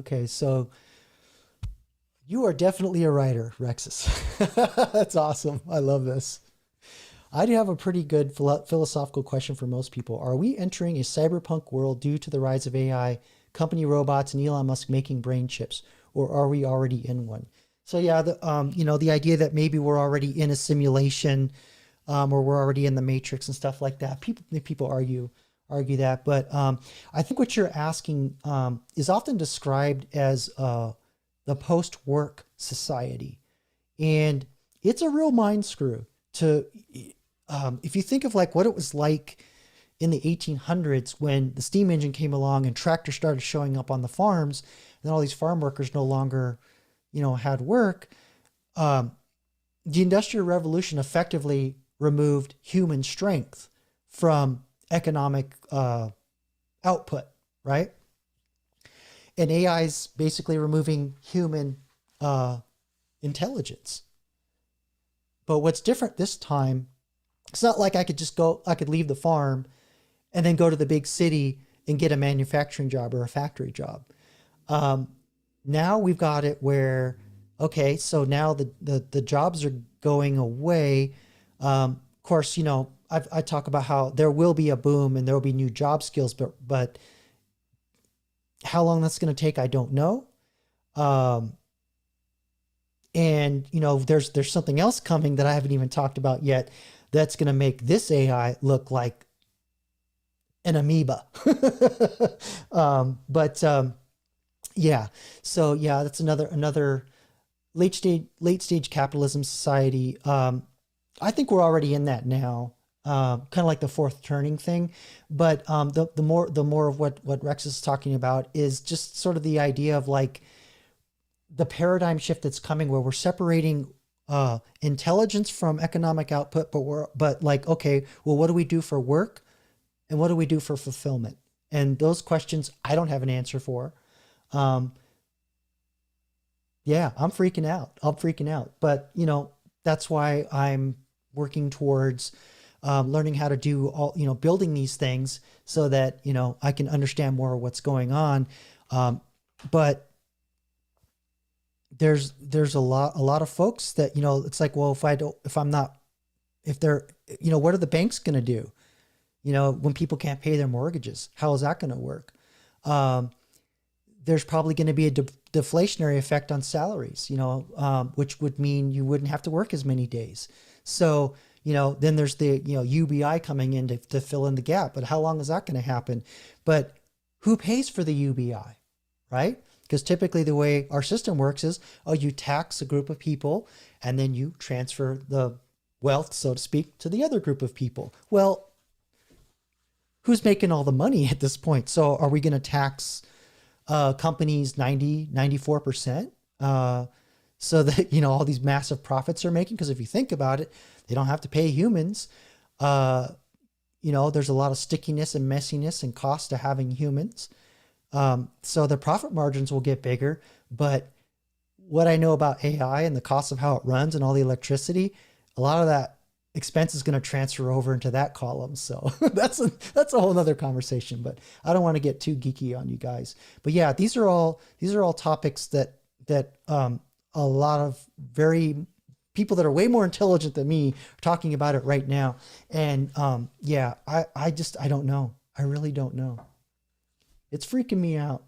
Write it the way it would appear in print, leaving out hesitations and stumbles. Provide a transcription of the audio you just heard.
Okay, so you are definitely a writer, Rexus. That's awesome. I love this. I do have a pretty good philosophical question for most people. Are we entering a cyberpunk world due to the rise of AI, company robots, and Elon Musk making brain chips, or are we already in one? So yeah, the idea that maybe we're already in a simulation, or we're already in the Matrix and stuff like that. People argue that, but I think what you're asking is often described as the post-work society, and it's a real mind screw to if you think of like what it was like in the 1800s when the steam engine came along and tractors started showing up on the farms, and all these farm workers no longer, had work. The Industrial Revolution effectively removed human strength from economic output, right? And AI is basically removing human intelligence. But what's different this time, it's not like I could leave the farm and then go to the big city and get a manufacturing job or a factory job. Now we've got it where, okay, so now the jobs are going away. Of course, I talk about how there will be a boom and there will be new job skills, but how long that's going to take, I don't know. And there's something else coming that I haven't even talked about yet that's going to make this AI look like an amoeba. Yeah. So yeah, that's another late stage capitalism society. I think we're already in that now. Kind of like the fourth turning thing, but the more of what Rex is talking about is just sort of the idea of like the paradigm shift that's coming, where we're separating intelligence from economic output, but like, okay, well, what do we do for work, and what do we do for fulfillment? And those questions I don't have an answer for. Yeah, I'm freaking out. But that's why I'm working towards learning how to do all, building these things so that, I can understand more of what's going on. But there's a lot of folks that, it's like, well, what are the banks going to do? When people can't pay their mortgages, how is that going to work? There's probably going to be a deflationary effect on salaries, which would mean you wouldn't have to work as many days. So, then there's the, UBI coming in to fill in the gap, but how long is that going to happen? But who pays for the UBI, right? Because typically the way our system works is, you tax a group of people and then you transfer the wealth, so to speak, to the other group of people. Well, who's making all the money at this point? So are we going to tax companies 94%? So that, all these massive profits are making? Because if you think about it, they don't have to pay humans. There's a lot of stickiness and messiness and cost to having humans. So the profit margins will get bigger. But what I know about AI and the cost of how it runs and all the electricity, a lot of that expense is going to transfer over into that column. So that's a whole nother conversation, but I don't want to get too geeky on you guys. But yeah, these are all topics that a lot of very people that are way more intelligent than me are talking about it right now. And I don't know. I really don't know. It's freaking me out.